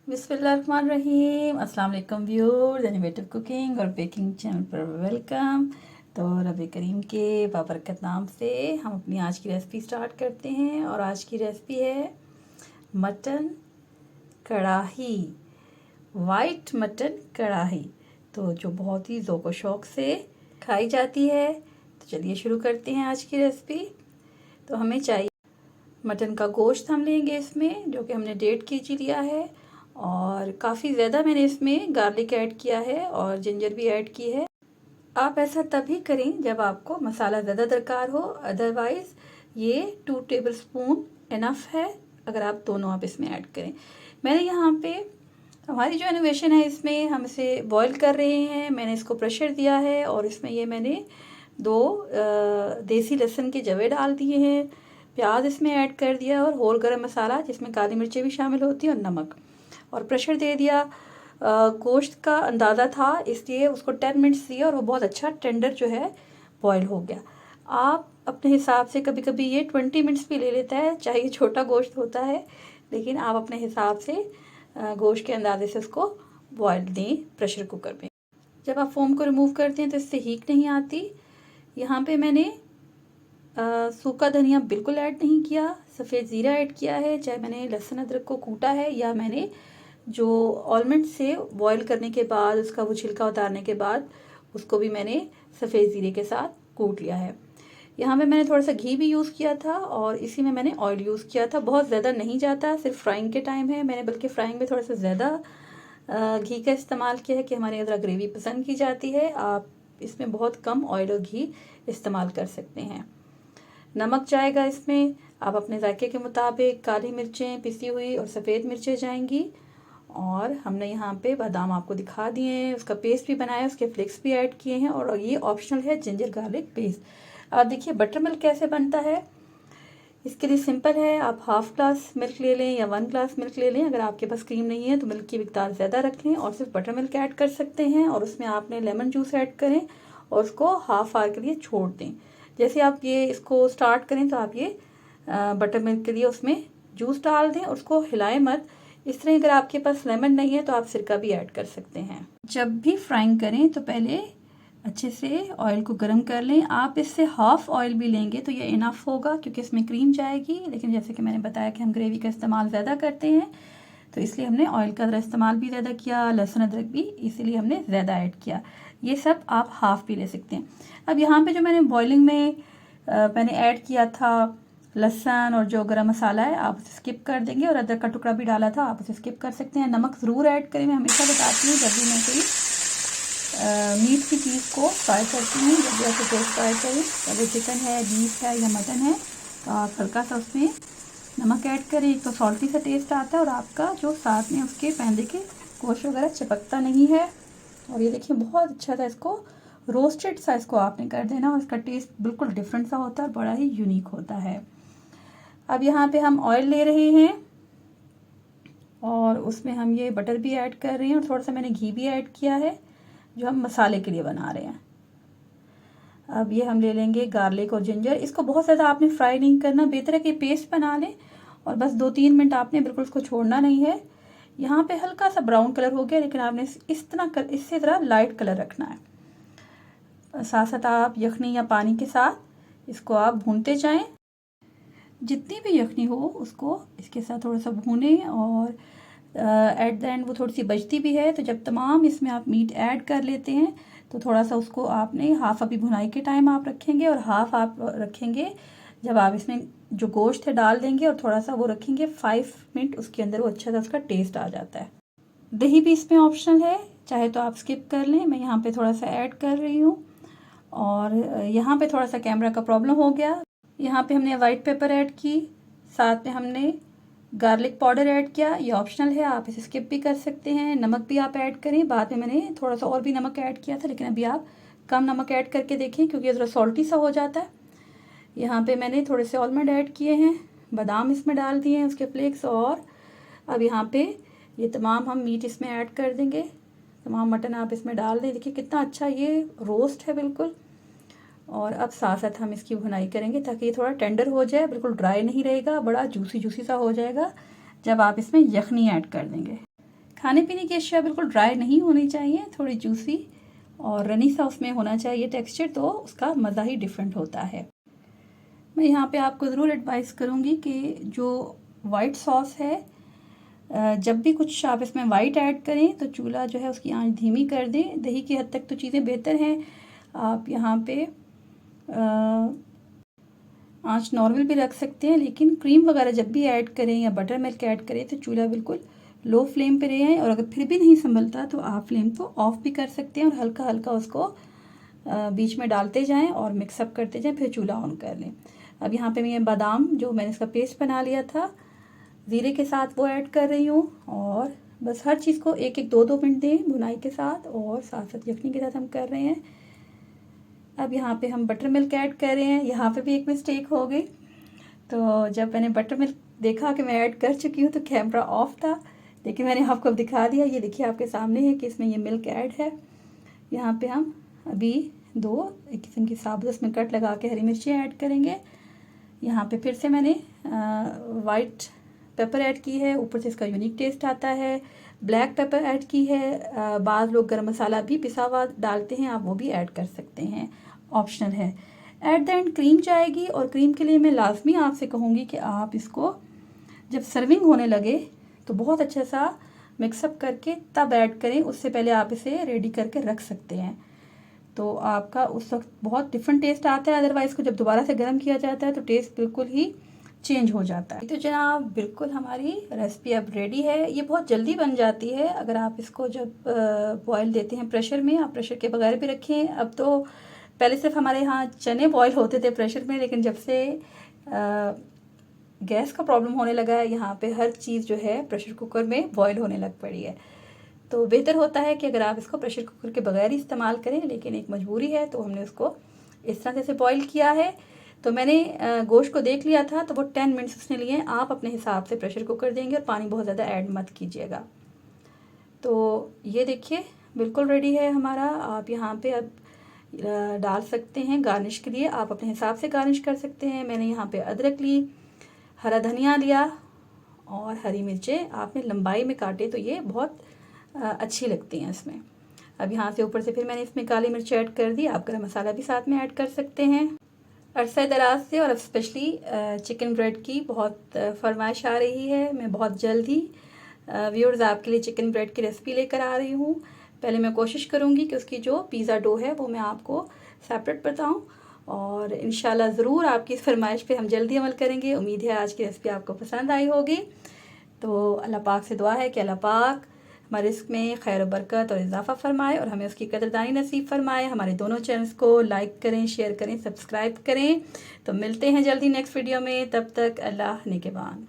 बिस्मिल्लाहिर्रहमानिर्रहीम। अस्सलाम वालेकुम व्यूअर्स, इनोवेटिव कुकिंग और बेकिंग चैनल पर वेलकम। तो रब करीम के बाबरकत नाम से हम अपनी आज की रेसिपी स्टार्ट करते हैं। और आज की रेसिपी है मटन कढ़ाई, वाइट मटन कढ़ाई, तो जो बहुत ही ज़ौक़ शौक़ से खाई जाती है। तो चलिए शुरू करते हैं आज की रेसिपी। तो हमें चाहिए मटन का गोश्त, हम लेंगे इसमें, जो कि हमने 1.5 kg लिया है। और काफ़ी ज़्यादा मैंने इसमें गार्लिक ऐड किया है और जिंजर भी ऐड की है। आप ऐसा तभी करें जब आपको मसाला ज़्यादा दरकार हो, अदरवाइज़ ये 2 टेबलस्पून इनफ है अगर आप दोनों आप इसमें ऐड करें। मैंने यहाँ पे हमारी जो इनोवेशन है, इसमें हम इसे बॉईल कर रहे हैं। मैंने इसको प्रेशर दिया है और इसमें ये मैंने 2 देसी लहसुन के जवे डाल दिए हैं, प्याज इसमें ऐड कर दिया और होल गरम मसाला जिसमें काली मिर्चें भी शामिल होती हैं और नमक, और प्रेशर दे दिया। गोश्त का अंदाज़ा था इसलिए उसको 10 मिनट्स दिया और वो बहुत अच्छा टेंडर जो है बॉयल हो गया। आप अपने हिसाब से, कभी कभी ये 20 मिनट्स भी ले लेता है, चाहे ये छोटा गोश्त होता है, लेकिन आप अपने हिसाब से गोश्त के अंदाजे से उसको बॉयल दें प्रेशर कुकर में। जब आप फोम को रिमूव करते हैं तो इससे हीट नहीं आती। यहाँ पे मैंने सूखा धनिया बिल्कुल ऐड नहीं किया, सफ़ेद ज़ीरा ऐड किया है। चाहे मैंने लहसुन अदरक को कूटा है या मैंने जो ऑलमंड से बॉईल करने के बाद उसका वो छिलका उतारने के बाद उसको भी मैंने सफ़ेद ज़ीरे के साथ कूट लिया है। यहाँ पे मैंने थोड़ा सा घी भी यूज़ किया था और इसी में मैंने ऑयल यूज़ किया था। बहुत ज़्यादा नहीं जाता, सिर्फ फ्राइंग के टाइम है। मैंने बल्कि फ्राइंग में थोड़ा सा ज़्यादा घी का इस्तेमाल किया है कि हमारे यहाँ ग्रेवी पसंद की जाती है। आप इसमें बहुत कम ऑयल और घी इस्तेमाल कर सकते हैं। नमक जाएगा इसमें आप अपने जायके के मुताबिक। काली मिर्चें पिसी हुई और सफ़ेद मिर्चें जाएंगी। और हमने यहाँ पे बादाम आपको दिखा दिए हैं, उसका पेस्ट भी बनाया, उसके फ्लेक्स भी ऐड किए हैं। और ये ऑप्शनल है, जिंजर गार्लिक पेस्ट। अब देखिए बटर मिल्क कैसे बनता है। इसके लिए सिंपल है, आप हाफ ग्लास मिल्क ले लें या 1 ग्लास मिल्क ले लें। अगर आपके पास क्रीम नहीं है तो मिल्क की मिकदार ज़्यादा रख लें और सिर्फ बटर मिल्क ऐड कर सकते हैं। और उसमें आपने लेमन जूस ऐड करें और उसको हाफ आवर के लिए छोड़ दें। जैसे आप ये इसको स्टार्ट करें तो आप ये बटर मिल्क के लिए उसमें जूस डाल दें और उसको हिलाएं मत। इस तरह अगर आपके पास लेमन नहीं है तो आप सिरका भी ऐड कर सकते हैं। जब भी फ्राइंग करें तो पहले अच्छे से ऑयल को गर्म कर लें। आप इससे हाफ ऑयल भी लेंगे तो ये इनफ होगा, क्योंकि इसमें क्रीम जाएगी। लेकिन जैसे कि मैंने बताया कि हम ग्रेवी का इस्तेमाल ज़्यादा करते हैं, तो इसलिए हमने ऑयल का इस्तेमाल भी ज़्यादा किया, लहसुन अदरक भी इसीलिए हमने ज़्यादा ऐड किया। ये सब आप हाफ भी ले सकते हैं। अब यहाँ पे जो मैंने बॉइलिंग में मैंने ऐड किया था लहसुन और जो गरम मसाला है, आप उसे स्किप कर देंगे। और अदरक का टुकड़ा भी डाला था, आप उसे स्किप कर सकते हैं। नमक ज़रूर ऐड करें। मैं हमेशा बताती हूँ जब भी मैं कोई मीट की चीज़ को फ्राई करती हूँ, जब भी ऐसे गोश्त फ्राई करें, चाहे वो चिकन है, बीफ है या मटन है, तो आप हल्का सा उसमें नमक ऐड करें। एक तो सॉल्टी सा टेस्ट आता है और आपका जो साथ में उसके पैंदे के गोश्त वगैरह चिपकता नहीं है। और ये देखिए बहुत अच्छा था, इसको रोस्टेड सा इसको आपने कर देना और इसका टेस्ट बिल्कुल डिफरेंट सा होता है और बड़ा ही यूनिक होता है। अब यहाँ पे हम ऑयल ले रहे हैं और उसमें हम ये बटर भी ऐड कर रहे हैं और थोड़ा सा मैंने घी भी ऐड किया है जो हम मसाले के लिए बना रहे हैं। अब ये हम ले लेंगे गार्लिक और जिंजर। इसको बहुत ज़्यादा आपने फ्राई नहीं करना, बेहतर है कि पेस्ट बना लें और बस 2-3 मिनट आपने बिल्कुल इसको छोड़ना नहीं है। यहाँ पे हल्का सा ब्राउन कलर हो गया, लेकिन आपने इससे ज़रा लाइट कलर रखना है। साथ साथ आप यखनी या पानी के साथ इसको आप भूनते जाएं। जितनी भी यखनी हो उसको इसके साथ थोड़ा सा भूनें। और एट द एंड वो थोड़ी सी बचती भी है, तो जब तमाम इसमें आप मीट ऐड कर लेते हैं तो थोड़ा सा उसको आपने हाफ अभी भुनाई के टाइम आप रखेंगे और हाफ आप रखेंगे जब आप इसमें जो गोश्त है डाल देंगे, और थोड़ा सा वो रखेंगे 5 मिनट, उसके अंदर वो अच्छा सा उसका टेस्ट आ जाता है। दही भी इसमें ऑप्शनल है, चाहे तो आप स्किप कर लें। मैं यहाँ पे थोड़ा सा ऐड कर रही हूँ। और यहाँ पे थोड़ा सा कैमरा का प्रॉब्लम हो गया। यहाँ पे हमने वाइट पेपर ऐड की, साथ में हमने गार्लिक पाउडर ऐड किया। ये ऑप्शनल है, आप इसे स्किप भी कर सकते हैं। नमक भी आप ऐड करें, बाद में मैंने थोड़ा सा और भी नमक ऐड किया था, लेकिन अभी आप कम नमक ऐड करके देखें क्योंकि ये थोड़ा सॉल्टी सा हो जाता है। यहाँ पे मैंने थोड़े से आलमंड ऐड किए हैं, बादाम इसमें डाल दिए हैं उसके फ्लेक्स। और अब यहाँ पे ये तमाम हम मीट इसमें ऐड कर देंगे, तमाम मटन आप इसमें डाल दें। देखिए कितना अच्छा ये रोस्ट है बिल्कुल। और अब साथ साथ हम इसकी भुनाई करेंगे ताकि ये थोड़ा टेंडर हो जाए, बिल्कुल ड्राई नहीं रहेगा, बड़ा जूसी जूसी सा हो जाएगा जब आप इसमें यखनी ऐड कर देंगे। खाने पीने की अशिया बिल्कुल ड्राई नहीं होनी चाहिए, थोड़ी जूसी और रनी सा उसमें होना चाहिए टेक्सचर, तो उसका मज़ा ही डिफरेंट होता है। मैं यहाँ पे आपको ज़रूर एडवाइस करूँगी कि जो वाइट सॉस है, जब भी कुछ आप इसमें वाइट ऐड करें तो चूल्हा जो है उसकी आंच धीमी कर दें। दही की हद तक तो चीज़ें बेहतर हैं, आप यहाँ पे आंच नॉर्मल भी रख सकते हैं, लेकिन क्रीम वगैरह जब भी ऐड करें या बटर मिल्क ऐड करें तो चूल्हा बिल्कुल लो फ्लेम पे रहें। और अगर फिर भी नहीं संभलता तो आप फ्लेम को ऑफ भी कर सकते हैं और हल्का हल्का उसको बीच में डालते जाएं और मिक्सअप करते जाएं, फिर चूल्हा ऑन कर लें। अब यहाँ पे मैं बादाम जो मैंने इसका पेस्ट बना लिया था ज़ीरे के साथ वो ऐड कर रही हूँ, और बस हर चीज़ को 1-1 2-2 मिनट दें भुनाई के साथ, और साथ साथ यखनी के साथ हम कर रहे हैं। अब यहाँ पे हम बटर मिल्क ऐड कर रहे हैं। यहाँ पे भी एक मिस्टेक हो गई, तो जब मैंने बटर मिल्क देखा कि मैं ऐड कर चुकी हूँ तो कैमरा ऑफ था, लेकिन मैंने आपको अब दिखा दिया। ये देखिए आपके सामने है कि इसमें ये मिल्क ऐड है। यहाँ पे हम अभी 2 एक किस्म की साबुत उसमें कट लगा के हरी मिर्ची ऐड करेंगे। यहाँ पे फिर से मैंने वाइट पेपर ऐड की है, ऊपर से इसका यूनिक टेस्ट आता है। ब्लैक पेपर ऐड की है, बाज़ लोग गरम मसाला भी पिसा हुआ डालते हैं, आप वो भी ऐड कर सकते हैं, ऑप्शनल है। एट द एंड क्रीम जाएगी, और क्रीम के लिए मैं लाजमी आपसे कहूँगी कि आप इसको जब सर्विंग होने लगे तो बहुत अच्छा सा मिक्सअप करके तब ऐड करें, उससे पहले आप इसे रेडी करके रख सकते हैं, तो आपका उस वक्त बहुत डिफरेंट टेस्ट आता है। अदरवाइज़ को जब दोबारा से गर्म किया जाता है तो टेस्ट बिल्कुल ही चेंज हो जाता है। तो जनाब बिल्कुल हमारी रेसिपी अब रेडी है। ये बहुत जल्दी बन जाती है अगर आप इसको जब बॉयल देते हैं प्रेशर में, आप प्रेशर के बगैर भी रखें। अब तो पहले सिर्फ हमारे यहाँ चने बॉयल होते थे प्रेशर में, लेकिन जब से गैस का प्रॉब्लम होने लगा है यहाँ पे हर चीज़ जो है प्रेशर कुकर में बॉयल होने लग पड़ी है। तो बेहतर होता है कि अगर आप इसको प्रेशर कुकर के बगैर ही इस्तेमाल करें, लेकिन एक मजबूरी है तो हमने उसको इस तरह से बॉयल किया है। तो मैंने गोश्त को देख लिया था तो वो 10 मिनट्स उसने लिए। आप अपने हिसाब से प्रेशर कुकर देंगे और पानी बहुत ज़्यादा ऐड मत कीजिएगा। तो ये देखिए बिल्कुल रेडी है हमारा। आप यहाँ पे अब डाल सकते हैं गार्निश के लिए, आप अपने हिसाब से गार्निश कर सकते हैं। मैंने यहाँ पे अदरक ली, हरा धनिया लिया, और हरी मिर्चें आपने लंबाई में काटे तो ये बहुत अच्छी लगती हैं इसमें। अब यहाँ से ऊपर से फिर मैंने इसमें काली मिर्च ऐड कर दी। आप गरम मसाला भी साथ में ऐड कर सकते हैं। अरसा दराज से और स्पेशली चिकन ब्रेड की बहुत फरमाइश आ रही है। मैं बहुत जल्द ही व्यूअर्स आपके लिए चिकन ब्रेड की रेसिपी लेकर आ रही हूँ। पहले मैं कोशिश करूँगी कि उसकी जो पिज़्ज़ा डो है वो मैं आपको सेपरेट बताऊँ, और इंशाल्लाह ज़रूर आपकी इस फरमाइश पे हम जल्दी अमल करेंगे। उम्मीद है आज की रेसिपी आपको पसंद आई होगी। तो अल्लाह पाक से दुआ है कि अल्लाह पाक हमारे रिस्क में खैर बरकत और इजाफ़ा फरमाए और हमें उसकी कदरदानी नसीब फरमाए। हमारे दोनों चैनल्स को लाइक करें, शेयर करें, सब्सक्राइब करें। तो मिलते हैं जल्दी नेक्स्ट वीडियो में, तब तक अल्लाह निगहबान।